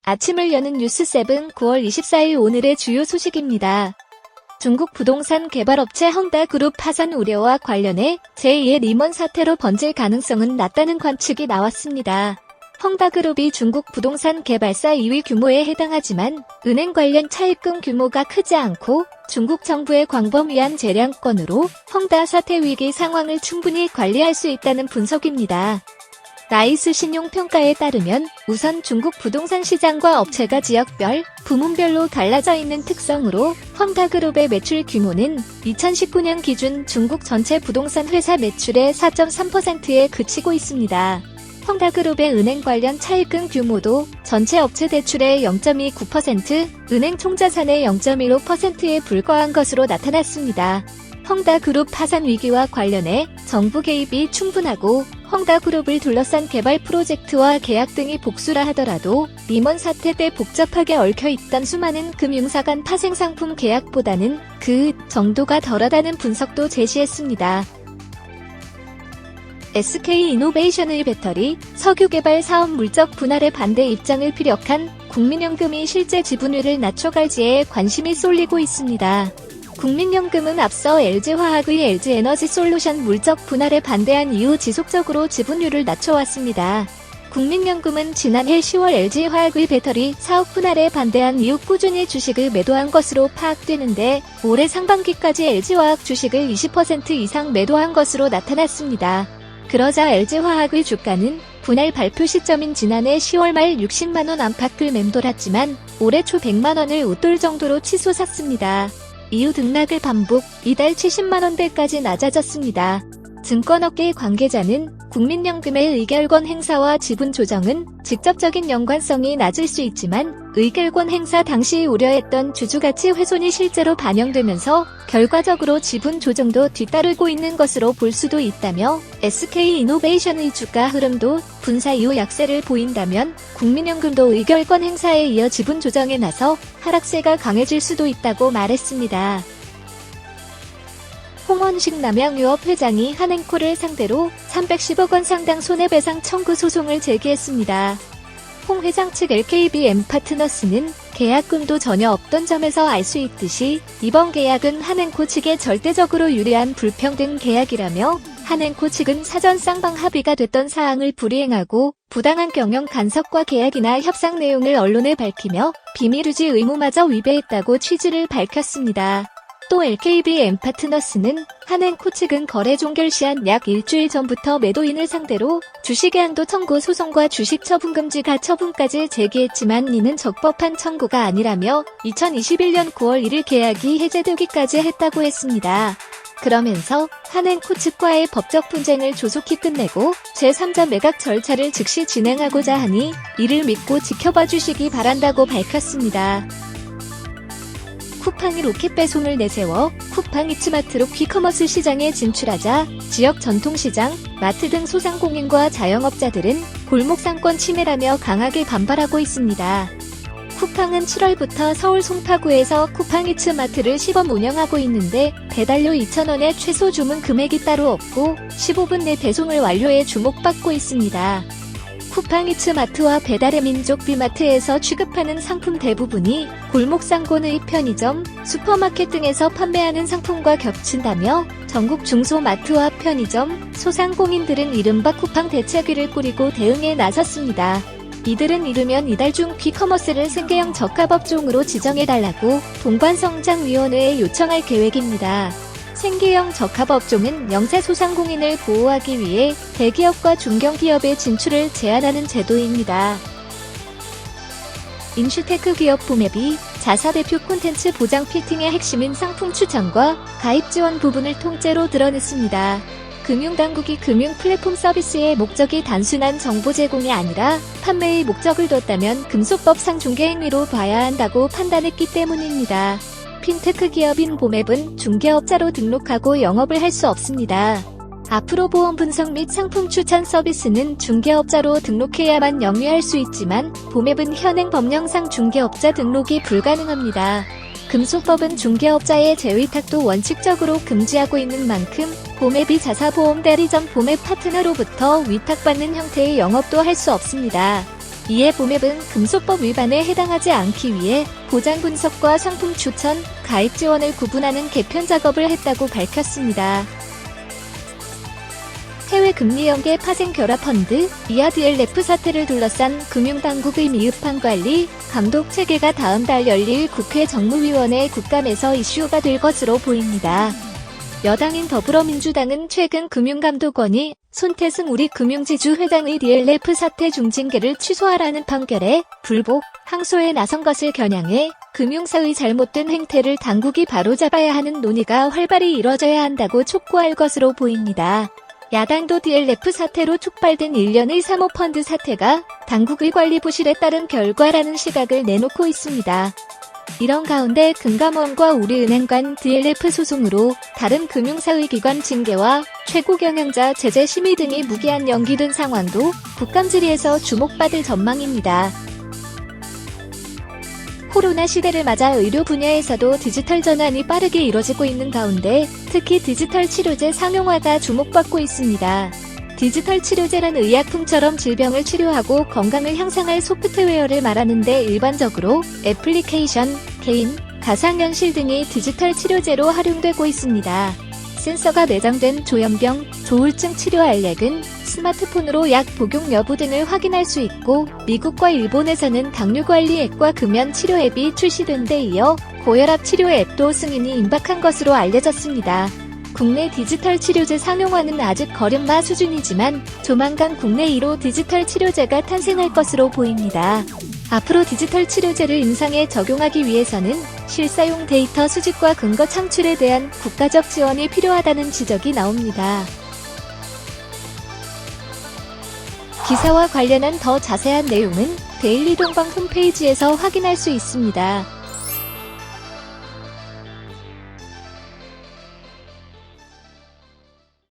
아침을 여는 뉴스7 9월 24일 오늘의 주요 소식입니다. 중국 부동산 개발업체 헝다그룹 파산 우려와 관련해 제2의 리먼 사태로 번질 가능성은 낮다는 관측이 나왔습니다. 헝다그룹이 중국 부동산 개발사 2위 규모에 해당하지만 은행 관련 차입금 규모가 크지 않고 중국 정부의 광범위한 재량권으로 헝다 사태 위기 상황을 충분히 관리할 수 있다는 분석입니다. 나이스 신용평가에 따르면 우선 중국 부동산 시장과 업체가 지역별, 부문별로 갈라져 있는 특성으로 헝다그룹의 매출 규모는 2019년 기준 중국 전체 부동산 회사 매출의 4.3%에 그치고 있습니다. 헝다그룹의 은행 관련 차입금 규모도 전체 업체 대출의 0.29%, 은행 총자산의 0.15%에 불과한 것으로 나타났습니다. 헝다그룹 파산 위기와 관련해 정부 개입이 충분하고 헝다그룹을 둘러싼 개발 프로젝트와 계약 등이 복수라 하더라도 리먼 사태 때 복잡하게 얽혀있던 수많은 금융사 간 파생상품 계약보다는 그 정도가 덜하다는 분석도 제시했습니다. SK이노베이션의 배터리, 석유 개발 사업 물적 분할에 반대 입장을 피력한 국민연금이 실제 지분율을 낮춰갈지에 관심이 쏠리고 있습니다. 국민연금은 앞서 LG화학의 LG에너지솔루션 물적 분할에 반대한 이후 지속적으로 지분율을 낮춰왔습니다. 국민연금은 지난해 10월 LG화학의 배터리 사업 분할에 반대한 이후 꾸준히 주식을 매도한 것으로 파악되는데 올해 상반기까지 LG화학 주식을 20% 이상 매도한 것으로 나타났습니다. 그러자 LG화학의 주가는 분할 발표 시점인 지난해 10월 말 60만원 안팎을 맴돌았지만 올해 초 100만원을 웃돌 정도로 치솟았습니다. 이후 등락을 반복, 이달 70만원대까지 낮아졌습니다. 증권업계 관계자는 국민연금의 의결권 행사와 지분 조정은 직접적인 연관성이 낮을 수 있지만 의결권 행사 당시 우려했던 주주가치 훼손이 실제로 반영되면서 결과적으로 지분 조정도 뒤따르고 있는 것으로 볼 수도 있다며 SK이노베이션의 주가 흐름도 분사 이후 약세를 보인다면 국민연금도 의결권 행사에 이어 지분 조정에 나서 하락세가 강해질 수도 있다고 말했습니다. 홍원식 남양유업 회장이 한행코를 상대로 310억 원 상당 손해배상 청구 소송을 제기했습니다. 홍 회장 측 LKB 엠파트너스는 계약금도 전혀 없던 점에서 알 수 있듯이 이번 계약은 한행코 측에 절대적으로 유리한 불평등 계약이라며 한행코 측은 사전 쌍방 합의가 됐던 사항을 불이행하고 부당한 경영 간섭과 계약이나 협상 내용을 언론에 밝히며 비밀유지 의무마저 위배했다고 취지를 밝혔습니다. 또 LKB 엠파트너스는 한행코 측은 거래 종결 시 한 약 일주일 전부터 매도인을 상대로 주식의 한도 청구 소송과 주식 처분 금지 가처분까지 제기했지만 이는 적법한 청구가 아니라며 2021년 9월 1일 계약이 해제되기까지 했다고 했습니다. 그러면서 한행코 측과의 법적 분쟁을 조속히 끝내고 제3자 매각 절차를 즉시 진행하고자 하니 이를 믿고 지켜봐 주시기 바란다고 밝혔습니다. 쿠팡이 로켓 배송을 내세워 쿠팡 이츠마트로 퀵커머스 시장에 진출하자 지역 전통시장, 마트 등 소상공인과 자영업자들은 골목 상권 침해라며 강하게 반발하고 있습니다. 쿠팡은 7월부터 서울 송파구에서 쿠팡 이츠마트를 시범 운영하고 있는데 배달료 2,000원에 최소 주문 금액이 따로 없고 15분 내 배송을 완료해 주목받고 있습니다. 쿠팡 이츠마트와 배달의 민족 비마트에서 취급하는 상품 대부분이 골목상권의 편의점, 슈퍼마켓 등에서 판매하는 상품과 겹친다며 전국 중소마트와 편의점, 소상공인들은 이른바 쿠팡 대책위를 꾸리고 대응에 나섰습니다. 이들은 이르면 이달 중 퀵커머스를 생계형 적합업종으로 지정해달라고 동반성장위원회에 요청할 계획입니다. 생계형 적합업종은 영세소상공인을 보호하기 위해 대기업과 중견기업의 진출을 제한하는 제도입니다. 인슈테크 기업 보맵이 자사 대표 콘텐츠 보장 피팅의 핵심인 상품 추천과 가입 지원 부분을 통째로 드러냈습니다. 금융당국이 금융 플랫폼 서비스의 목적이 단순한 정보 제공이 아니라 판매의 목적을 뒀다면 금소법상 중개행위로 봐야 한다고 판단했기 때문입니다. 핀테크 기업인 보맵은 중개업자로 등록하고 영업을 할 수 없습니다. 앞으로 보험 분석 및 상품 추천 서비스는 중개업자로 등록해야만 영위할 수 있지만 보맵은 현행 법령상 중개업자 등록이 불가능합니다. 금소법은 중개업자의 재위탁도 원칙적으로 금지하고 있는 만큼 보맵이 자사보험 대리점 보맵 파트너로부터 위탁받는 형태의 영업도 할 수 없습니다. 이에 보맵은 금소법 위반에 해당하지 않기 위해 보장 분석과 상품 추천, 가입 지원을 구분하는 개편 작업을 했다고 밝혔습니다. 해외 금리 연계 파생 결합 펀드, 이하 DLF 사태를 둘러싼 금융당국의 미흡한 관리, 감독 체계가 다음 달 열릴 국회 정무위원회 국감에서 이슈가 될 것으로 보입니다. 여당인 더불어민주당은 최근 금융감독원이 손태승 우리금융지주 회장의 DLF 사태 중징계를 취소하라는 판결에 불복, 항소에 나선 것을 겨냥해 금융사의 잘못된 행태를 당국이 바로잡아야 하는 논의가 활발히 이뤄져야 한다고 촉구할 것으로 보입니다. 야당도 DLF 사태로 촉발된 일련의 사모펀드 사태가 당국의 관리 부실에 따른 결과라는 시각을 내놓고 있습니다. 이런 가운데 금감원과 우리은행 간 DLF 소송으로 다른 금융사의 기관 징계와 최고 경영자 제재 심의 등이 무기한 연기된 상황도 국감 질의에서 주목받을 전망입니다. 코로나 시대를 맞아 의료 분야에서도 디지털 전환이 빠르게 이뤄지고 있는 가운데 특히 디지털 치료제 상용화가 주목받고 있습니다. 디지털 치료제란 의약품처럼 질병을 치료하고 건강을 향상할 소프트웨어를 말하는데 일반적으로 애플리케이션, 게임, 가상현실 등이 디지털 치료제로 활용되고 있습니다. 센서가 내장된 조현병, 조울증 치료 알렉은 스마트폰으로 약 복용 여부 등을 확인할 수 있고 미국과 일본에서는 당뇨관리 앱과 금연 치료 앱이 출시된 데 이어 고혈압 치료 앱도 승인이 임박한 것으로 알려졌습니다. 국내 디지털 치료제 상용화는 아직 걸음마 수준이지만 조만간 국내 1호 디지털 치료제가 탄생할 것으로 보입니다. 앞으로 디지털 치료제를 임상에 적용하기 위해서는 실사용 데이터 수집과 근거 창출에 대한 국가적 지원이 필요하다는 지적이 나옵니다. 기사와 관련한 더 자세한 내용은 데일리동방 홈페이지에서 확인할 수 있습니다.